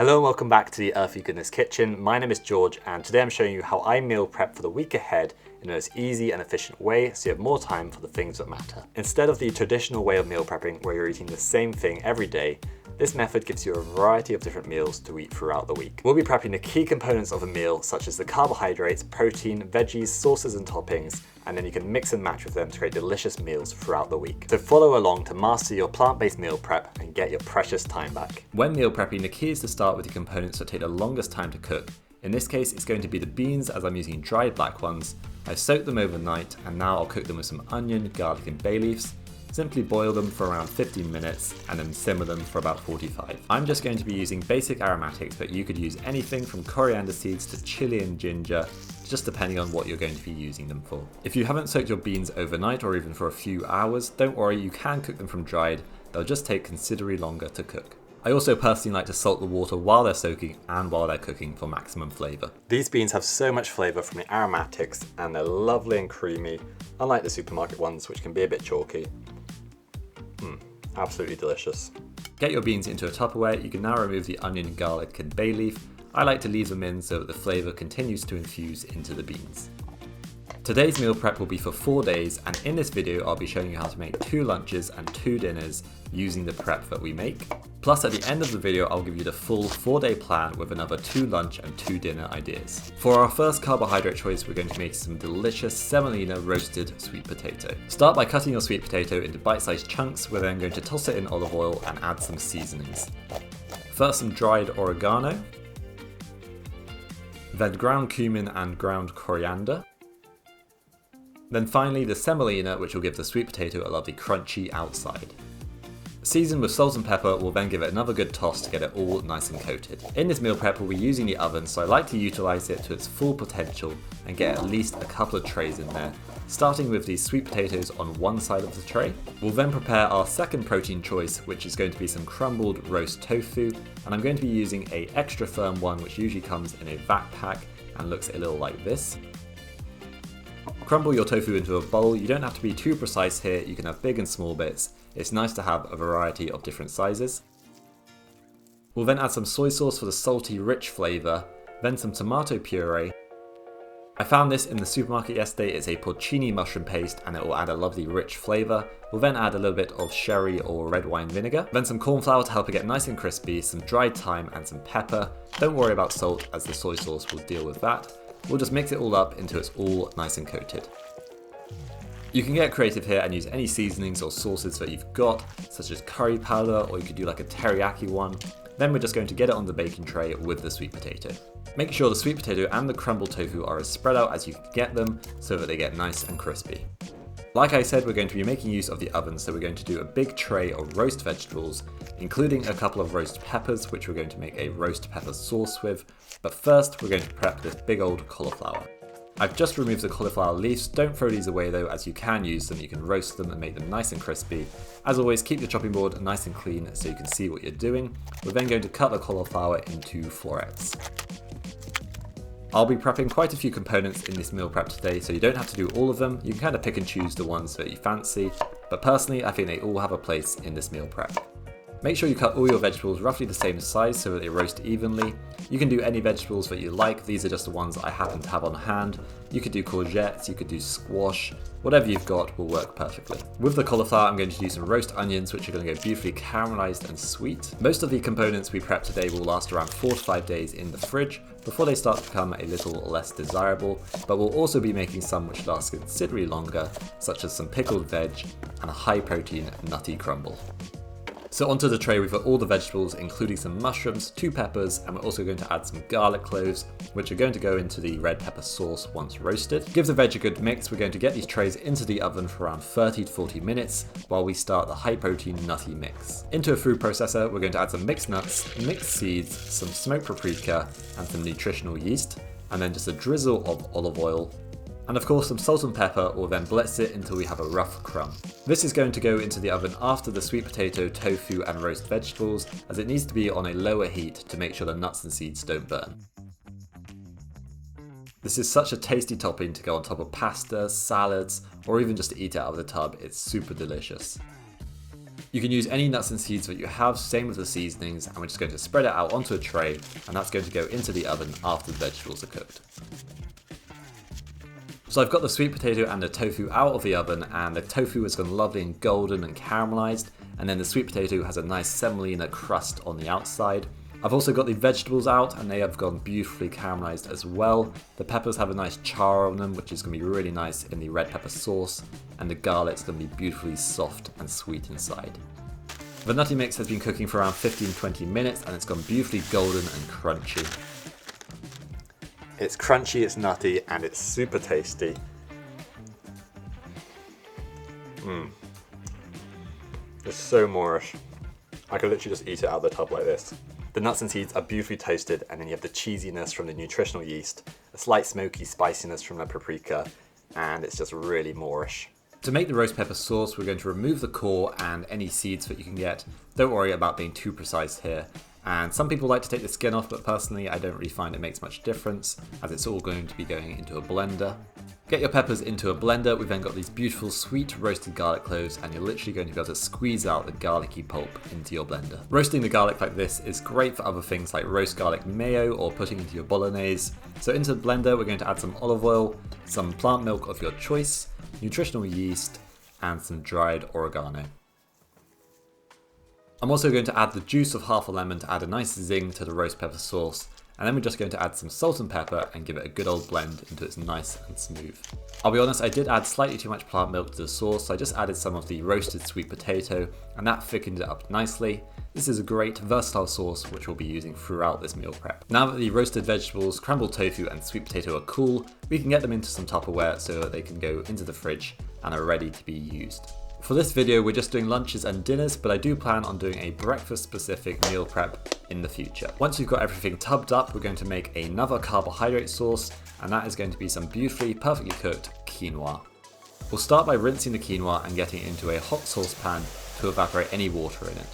Hello and welcome back to the Earthy Goodness Kitchen. My name is George and today I'm showing you how I meal prep for the week ahead in the most easy and efficient way so you have more time for the things that matter. Instead of the traditional way of meal prepping where you're eating the same thing every day, this method gives you a variety of different meals to eat throughout the week. We'll be prepping the key components of a meal such as the carbohydrates, protein, veggies, sauces and toppings, and then you can mix and match with them to create delicious meals throughout the week. So follow along to master your plant-based meal prep and get your precious time back. When meal prepping, the key is to start with the components that take the longest time to cook. In this case, it's going to be the beans as I'm using dried black ones. I've soaked them overnight and now I'll cook them with some onion, garlic and bay leaves. Simply boil them for around 15 minutes and then simmer them for about 45. I'm just going to be using basic aromatics, but you could use anything from coriander seeds to chili and ginger, just depending on what you're going to be using them for. If you haven't soaked your beans overnight or even for a few hours, don't worry, you can cook them from dried. They'll just take considerably longer to cook. I also personally like to salt the water while they're soaking and while they're cooking for maximum flavour. These beans have so much flavour from the aromatics and they're lovely and creamy, unlike the supermarket ones which can be a bit chalky. Absolutely delicious. Get your beans into a Tupperware. You can now remove the onion, garlic and bay leaf. I like to leave them in so that the flavour continues to infuse into the beans. Today's meal prep will be for 4 days, and in this video I'll be showing you how to make 2 lunches and 2 dinners using the prep that we make. Plus at the end of the video I'll give you the full 4-day plan with another 2 lunch and 2 dinner ideas. For our first carbohydrate choice we're going to make some delicious semolina roasted sweet potato. Start by cutting your sweet potato into bite-sized chunks. We're then going to toss it in olive oil and add some seasonings. First some dried oregano, then ground cumin and ground coriander. Then finally the semolina, which will give the sweet potato a lovely crunchy outside. Season with salt and pepper, will then give it another good toss to get it all nice and coated. In this meal prep we'll be using the oven, so I like to utilise it to its full potential and get at least a couple of trays in there. Starting with these sweet potatoes on one side of the tray. We'll then prepare our second protein choice, which is going to be some crumbled roast tofu, and I'm going to be using a extra firm one which usually comes in a vat pack and looks a little like this. Crumble your tofu into a bowl. You don't have to be too precise here, you can have big and small bits. It's nice to have a variety of different sizes. We'll then add some soy sauce for the salty, rich flavour, then some tomato puree. I found this in the supermarket yesterday. It's a porcini mushroom paste and it will add a lovely rich flavour. We'll then add a little bit of sherry or red wine vinegar, then some corn flour to help it get nice and crispy, some dried thyme and some pepper. Don't worry about salt as the soy sauce will deal with that. We'll just mix it all up until it's all nice and coated. You can get creative here and use any seasonings or sauces that you've got, such as curry powder, or you could do like a teriyaki one. Then we're just going to get it on the baking tray with the sweet potato. Make sure the sweet potato and the crumbled tofu are as spread out as you can get them so that they get nice and crispy. Like I said, we're going to be making use of the oven, so we're going to do a big tray of roast vegetables, including a couple of roast peppers, which we're going to make a roast pepper sauce with. But first, we're going to prep this big old cauliflower. I've just removed the cauliflower leaves. Don't throw these away though, as you can use them. You can roast them and make them nice and crispy. As always, keep your chopping board nice and clean so you can see what you're doing. We're then going to cut the cauliflower into florets. I'll be prepping quite a few components in this meal prep today, so you don't have to do all of them. You can kind of pick and choose the ones that you fancy, but personally I think they all have a place in this meal prep. Make sure you cut all your vegetables roughly the same size so that they roast evenly. You can do any vegetables that you like. These are just the ones I happen to have on hand. You could do courgettes, you could do squash, whatever you've got will work perfectly. With the cauliflower I'm going to do some roast onions, which are going to go beautifully caramelized and sweet. Most of the components we prep today will last around 4 to 5 days in the fridge before they start to become a little less desirable, but we'll also be making some which last considerably longer, such as some pickled veg and a high protein nutty crumble. So onto the tray we've got all the vegetables, including some mushrooms, 2 peppers, and we're also going to add some garlic cloves, which are going to go into the red pepper sauce once roasted. Give the veg a good mix. We're going to get these trays into the oven for around 30 to 40 minutes while we start the high protein nutty mix. Into a food processor, we're going to add some mixed nuts, mixed seeds, some smoked paprika, and some nutritional yeast, and then just a drizzle of olive oil. And of course some salt and pepper. Will then blitz it until we have a rough crumb. This is going to go into the oven after the sweet potato, tofu and roast vegetables, as it needs to be on a lower heat to make sure the nuts and seeds don't burn. This is such a tasty topping to go on top of pasta, salads, or even just to eat it out of the tub. It's super delicious. You can use any nuts and seeds that you have, same with the seasonings, and we're just going to spread it out onto a tray, and that's going to go into the oven after the vegetables are cooked. So I've got the sweet potato and the tofu out of the oven, and the tofu has gone lovely and golden and caramelized, and then the sweet potato has a nice semolina crust on the outside. I've also got the vegetables out, and they have gone beautifully caramelized as well. The peppers have a nice char on them, which is going to be really nice in the red pepper sauce, and the garlic's going to be beautifully soft and sweet inside. The nutty mix has been cooking for around 15-20 minutes, and it's gone beautifully golden and crunchy. It's crunchy, it's nutty, and it's super tasty. It's so moreish. I could literally just eat it out of the tub like this. The nuts and seeds are beautifully toasted, and then you have the cheesiness from the nutritional yeast, a slight smoky spiciness from the paprika, and it's just really moreish. To make the roast pepper sauce, we're going to remove the core and any seeds that you can get. Don't worry about being too precise here. And some people like to take the skin off, but personally I don't really find it makes much difference, as it's all going to be going into a blender. Get your peppers into a blender. We've then got these beautiful sweet roasted garlic cloves, and you're literally going to be able to squeeze out the garlicky pulp into your blender. Roasting the garlic like this is great for other things like roast garlic mayo or putting into your bolognese. So into the blender we're going to add some olive oil, some plant milk of your choice, nutritional yeast, and some dried oregano. I'm also going to add the juice of half a lemon to add a nice zing to the roast pepper sauce, and then we're just going to add some salt and pepper and give it a good old blend until it's nice and smooth. I'll be honest, I did add slightly too much plant milk to the sauce, so I just added some of the roasted sweet potato, and that thickened it up nicely. This is a great versatile sauce which we'll be using throughout this meal prep. Now that the roasted vegetables, crumbled tofu and sweet potato are cool, we can get them into some Tupperware so that they can go into the fridge and are ready to be used. For this video we're just doing lunches and dinners, but I do plan on doing a breakfast specific meal prep in the future. Once we've got everything tubbed up, we're going to make another carbohydrate sauce, and that is going to be some beautifully perfectly cooked quinoa. We'll start by rinsing the quinoa and getting it into a hot saucepan to evaporate any water in it.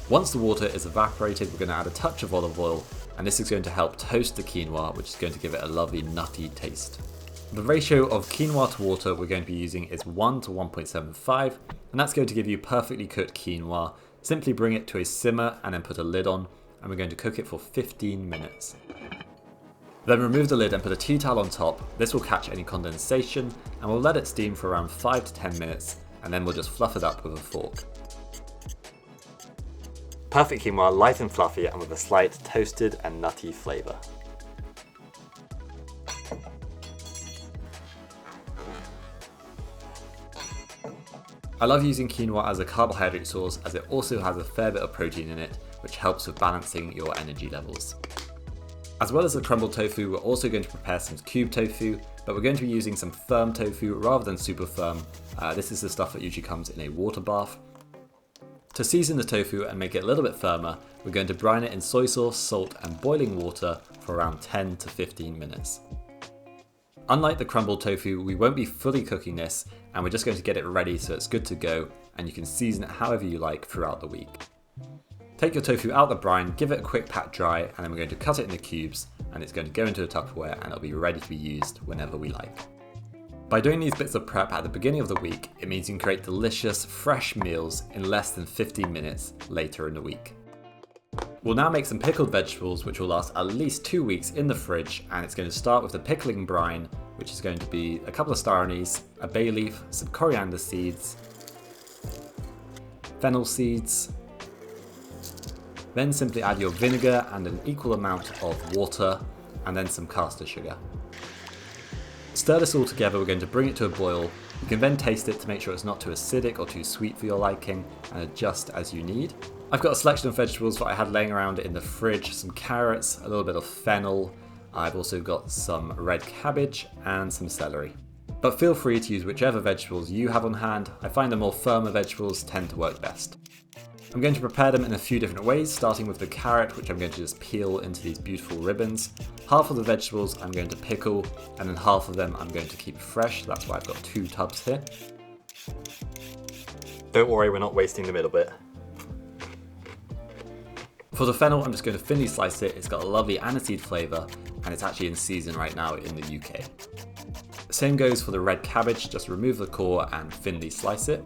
Once the water is evaporated, we're going to add a touch of olive oil, and this is going to help toast the quinoa, which is going to give it a lovely nutty taste. The ratio of quinoa to water we're going to be using is 1 to 1.75, and that's going to give you perfectly cooked quinoa. Simply bring it to a simmer and then put a lid on, and we're going to cook it for 15 minutes. Then remove the lid and put a tea towel on top. This will catch any condensation, and we'll let it steam for around 5 to 10 minutes, and then we'll just fluff it up with a fork. Perfect quinoa, light and fluffy, and with a slight toasted and nutty flavour. I love using quinoa as a carbohydrate source, as it also has a fair bit of protein in it, which helps with balancing your energy levels. As well as the crumbled tofu, we're also going to prepare some cube tofu, but we're going to be using some firm tofu rather than super firm. This is the stuff that usually comes in a water bath. To season the tofu and make it a little bit firmer, we're going to brine it in soy sauce, salt and boiling water for around 10 to 15 minutes. Unlike the crumbled tofu, we won't be fully cooking this, and we're just going to get it ready so it's good to go, and you can season it however you like throughout the week. Take your tofu out the brine, give it a quick pat dry, and then we're going to cut it into cubes, and it's going to go into a Tupperware and it'll be ready to be used whenever we like. By doing these bits of prep at the beginning of the week, it means you can create delicious, fresh meals in less than 15 minutes later in the week. We'll now make some pickled vegetables which will last at least 2 weeks in the fridge, and it's going to start with the pickling brine, which is going to be a couple of star anise, a bay leaf, some coriander seeds, fennel seeds. Then simply add your vinegar and an equal amount of water, and then some caster sugar. Stir this all together, we're going to bring it to a boil. You can then taste it to make sure it's not too acidic or too sweet for your liking, and adjust as you need. I've got a selection of vegetables that I had laying around in the fridge, some carrots, a little bit of fennel. I've also got some red cabbage and some celery. But feel free to use whichever vegetables you have on hand. I find the more firmer vegetables tend to work best. I'm going to prepare them in a few different ways, starting with the carrot, which I'm going to just peel into these beautiful ribbons. Half of the vegetables I'm going to pickle, and then half of them I'm going to keep fresh. That's why I've got 2 tubs here. Don't worry, we're not wasting the middle bit. For the fennel, I'm just going to thinly slice it. It's got a lovely aniseed flavour, and it's actually in season right now in the UK. Same goes for the red cabbage, just remove the core and thinly slice it.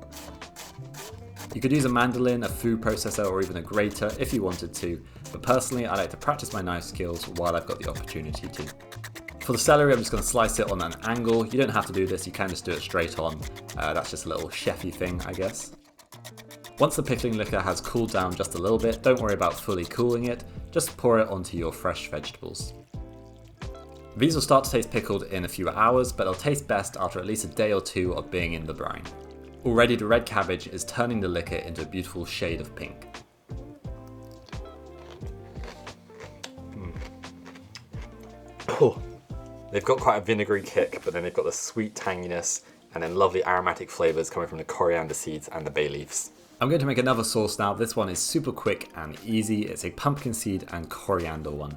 You could use a mandolin, a food processor, or even a grater if you wanted to, but personally I like to practice my knife skills while I've got the opportunity to. For the celery, I'm just going to slice it on an angle. You don't have to do this, you can just do it straight on. That's just a little chefy thing, I guess. Once the pickling liquor has cooled down just a little bit, don't worry about fully cooling it, just pour it onto your fresh vegetables. These will start to taste pickled in a few hours, but they'll taste best after at least a day or two of being in the brine. Already the red cabbage is turning the liquor into a beautiful shade of pink. Oh, they've got quite a vinegary kick, but then they've got the sweet tanginess and then lovely aromatic flavours coming from the coriander seeds and the bay leaves. I'm going to make another sauce now. This one is super quick and easy. It's a pumpkin seed and coriander one.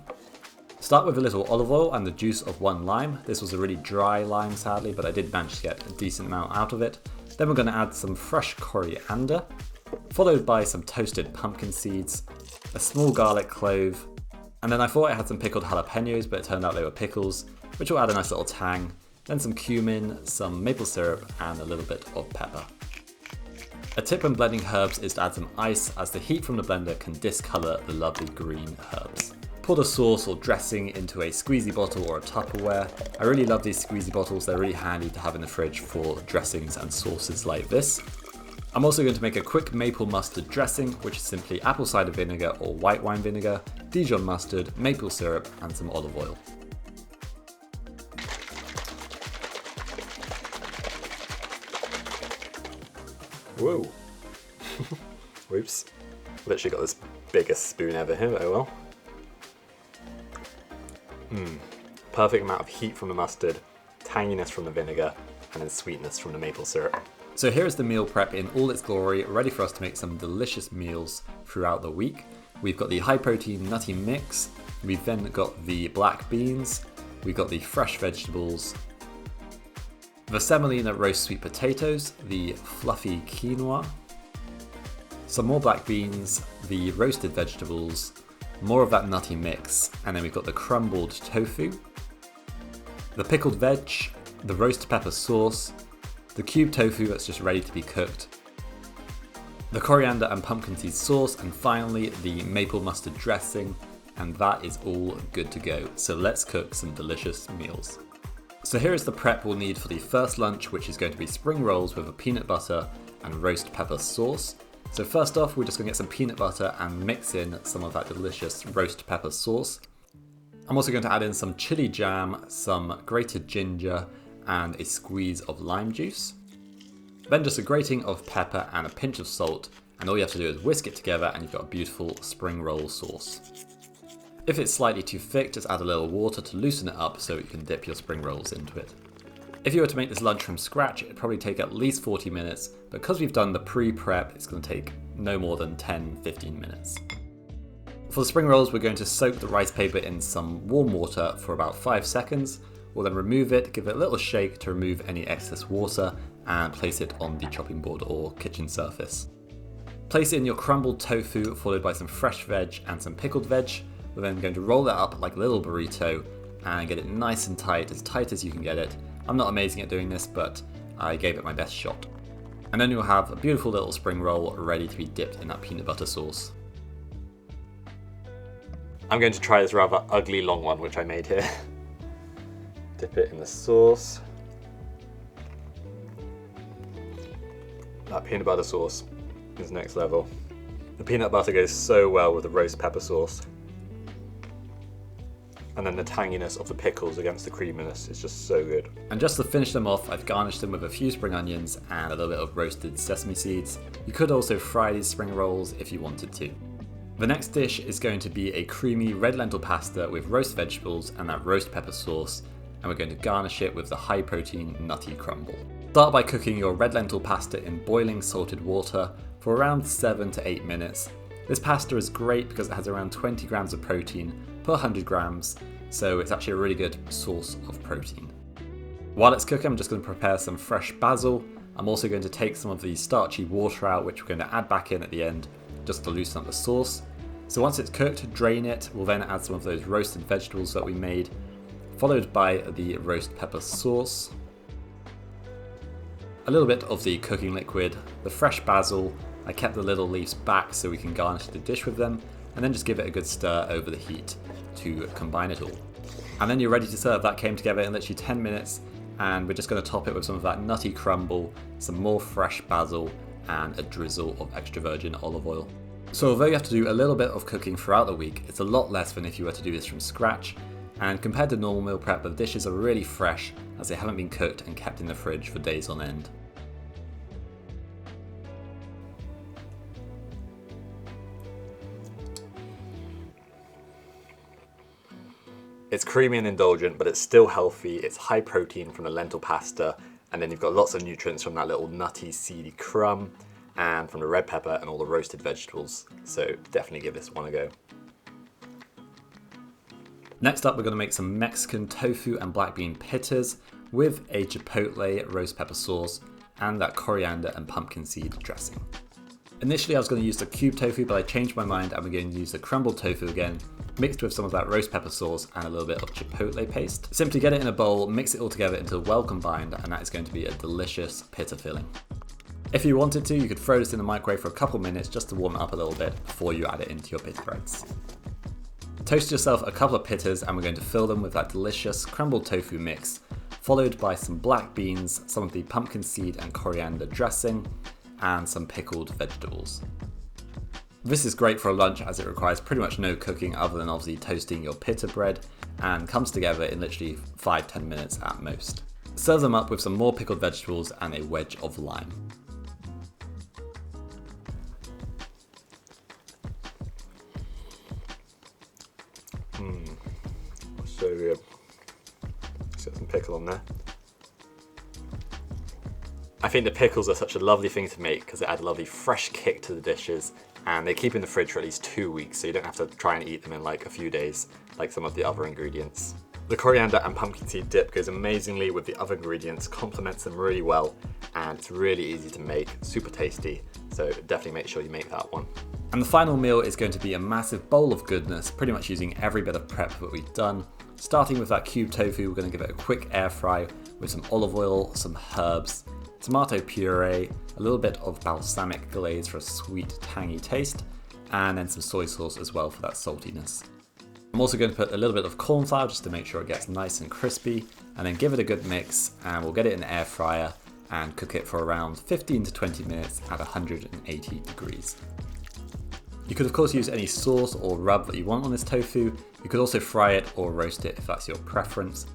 Start with a little olive oil and the juice of 1 lime. This was a really dry lime sadly, but I did manage to get a decent amount out of it. Then we're going to add some fresh coriander, followed by some toasted pumpkin seeds, a small garlic clove, and then I thought I had some pickled jalapenos, but it turned out they were pickles, which will add a nice little tang. Then some cumin, some maple syrup, and a little bit of pepper. A tip when blending herbs is to add some ice, as the heat from the blender can discolour the lovely green herbs. Pour the sauce or dressing into a squeezy bottle or a Tupperware. I really love these squeezy bottles, they're really handy to have in the fridge for dressings and sauces like this. I'm also going to make a quick maple mustard dressing, which is simply apple cider vinegar or white wine vinegar, Dijon mustard, maple syrup, and some olive oil. Whoa. Whoops. Literally got this biggest spoon ever here, oh well. Perfect amount of heat from the mustard, tanginess from the vinegar, and then sweetness from the maple syrup. So here is the meal prep in all its glory, ready for us to make some delicious meals throughout the week. We've got the high protein nutty mix, we've then got the black beans, we've got the fresh vegetables, the semolina roast sweet potatoes, the fluffy quinoa, some more black beans, the roasted vegetables, more of that nutty mix, and then we've got the crumbled tofu, the pickled veg, the roast pepper sauce, the cubed tofu that's just ready to be cooked, the coriander and pumpkin seed sauce, and finally the maple mustard dressing, and that is all good to go. So let's cook some delicious meals. So here is the prep we'll need for the first lunch, which is going to be spring rolls with a peanut butter and roast pepper sauce. So first off, we're just going to get some peanut butter and mix in some of that delicious roast pepper sauce. I'm also going to add in some chili jam, some grated ginger, and a squeeze of lime juice. Then just a grating of pepper and a pinch of salt, and all you have to do is whisk it together and you've got a beautiful spring roll sauce. If it's slightly too thick, just add a little water to loosen it up so you can dip your spring rolls into it. If you were to make this lunch from scratch, it'd probably take at least 40 minutes, but because we've done the pre-prep, it's going to take no more than 10-15 minutes. For the spring rolls, we're going to soak the rice paper in some warm water for about 5 seconds. We'll then remove it, give it a little shake to remove any excess water, and place it on the chopping board or kitchen surface. Place in your crumbled tofu, followed by some fresh veg and some pickled veg. We're then going to roll that up like a little burrito and get it nice and tight as you can get it. I'm not amazing at doing this, but I gave it my best shot. And then you'll have a beautiful little spring roll ready to be dipped in that peanut butter sauce. I'm going to try this rather ugly long one which I made here. Dip it in the sauce. That peanut butter sauce is next level. The peanut butter goes so well with the roast pepper sauce. And then the tanginess of the pickles against the creaminess is just so good. And just to finish them off, I've garnished them with a few spring onions and a little bit of roasted sesame seeds. You could also fry these spring rolls if you wanted to. The next dish is going to be a creamy red lentil pasta with roast vegetables and that roast pepper sauce, and we're going to garnish it with the high protein nutty crumble. Start by cooking your red lentil pasta in boiling salted water for around 7 to 8 minutes. This pasta is great because it has around 20 grams of protein per 100 grams, so it's actually a really good source of protein. While it's cooking, I'm just going to prepare some fresh basil. I'm also going to take some of the starchy water out, which we're going to add back in at the end, just to loosen up the sauce. So once it's cooked, drain it. We'll then add some of those roasted vegetables that we made, followed by the roast pepper sauce, a little bit of the cooking liquid, the fresh basil, I kept the little leaves back so we can garnish the dish with them, and then just give it a good stir over the heat to combine it all. And then you're ready to serve. That came together in literally 10 minutes, and we're just going to top it with some of that nutty crumble, some more fresh basil, and a drizzle of extra virgin olive oil. So although you have to do a little bit of cooking throughout the week, it's a lot less than if you were to do this from scratch, and compared to normal meal prep, the dishes are really fresh as they haven't been cooked and kept in the fridge for days on end. It's creamy and indulgent, but it's still healthy. It's high protein from the lentil pasta, and then you've got lots of nutrients from that little nutty, seedy crumb, and from the red pepper and all the roasted vegetables. So definitely give this one a go. Next up, we're going to make some Mexican tofu and black bean pittas with a chipotle roast pepper sauce and that coriander and pumpkin seed dressing. Initially I was going to use the cube tofu, but I changed my mind and we're going to use the crumbled tofu again, mixed with some of that roast pepper sauce and a little bit of chipotle paste. Simply get it in a bowl, mix it all together until well combined, and that is going to be a delicious pitta filling. If you wanted to, you could throw this in the microwave for a couple minutes just to warm it up a little bit before you add it into your pita breads. Toast yourself a couple of pittas and we're going to fill them with that delicious crumbled tofu mix, followed by some black beans, some of the pumpkin seed and coriander dressing, and some pickled vegetables. This is great for a lunch as it requires pretty much no cooking other than obviously toasting your pita bread, and comes together in literally 5-10 minutes at most. Serve them up with some more pickled vegetables and a wedge of lime. So good. Let's get some pickle on there. I think the pickles are such a lovely thing to make because they add a lovely fresh kick to the dishes, and they keep in the fridge for at least 2 weeks, so you don't have to try and eat them in like a few days like some of the other ingredients. The coriander and pumpkin seed dip goes amazingly with the other ingredients, complements them really well, and it's really easy to make, super tasty, so definitely make sure you make that one. And the final meal is going to be a massive bowl of goodness, pretty much using every bit of prep that we've done. Starting with that cube tofu, we're going to give it a quick air fry with some olive oil, some herbs, tomato puree, a little bit of balsamic glaze for a sweet, tangy taste, and then some soy sauce as well for that saltiness. I'm also going to put a little bit of corn flour just to make sure it gets nice and crispy, and then give it a good mix, and we'll get it in the air fryer and cook it for around 15 to 20 minutes at 180 degrees. You could of course use any sauce or rub that you want on this tofu. You could also fry it or roast it if that's your preference.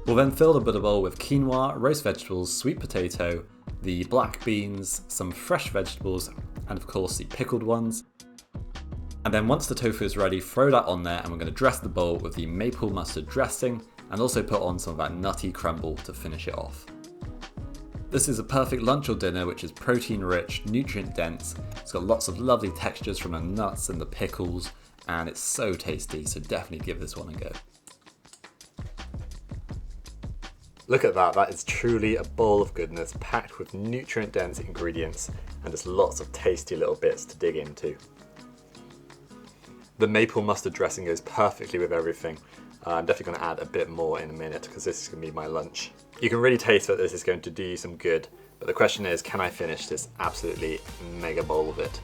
We'll then fill the butter bowl with quinoa, roast vegetables, sweet potato, the black beans, some fresh vegetables, and of course the pickled ones. And then once the tofu is ready, throw that on there, and we're going to dress the bowl with the maple mustard dressing and also put on some of that nutty crumble to finish it off. This is a perfect lunch or dinner which is protein rich, nutrient dense, it's got lots of lovely textures from the nuts and the pickles, and it's so tasty, so definitely give this one a go. Look at that, that is truly a bowl of goodness packed with nutrient dense ingredients and just lots of tasty little bits to dig into. The maple mustard dressing goes perfectly with everything. I'm definitely going to add a bit more in a minute because this is going to be my lunch. You can really taste that this is going to do you some good, but the question is, can I finish this absolutely mega bowl of it?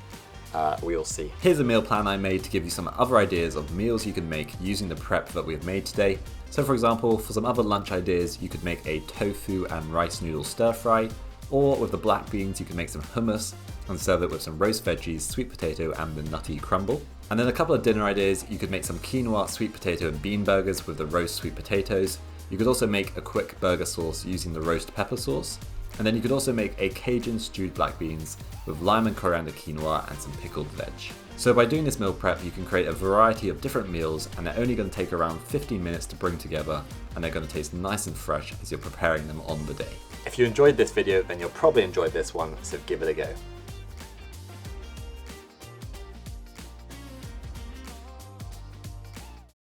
We'll see. Here's a meal plan I made to give you some other ideas of meals you can make using the prep that we've made today. So for example, for some other lunch ideas, you could make a tofu and rice noodle stir fry, or with the black beans you can make some hummus and serve it with some roast veggies, sweet potato and the nutty crumble. And then a couple of dinner ideas, you could make some quinoa, sweet potato and bean burgers with the roast sweet potatoes. You could also make a quick burger sauce using the roast pepper sauce. And then you could also make a Cajun stewed black beans with lime and coriander quinoa and some pickled veg. So by doing this meal prep, you can create a variety of different meals, and they're only going to take around 15 minutes to bring together, and they're going to taste nice and fresh as you're preparing them on the day. If you enjoyed this video, then you'll probably enjoy this one, so give it a go.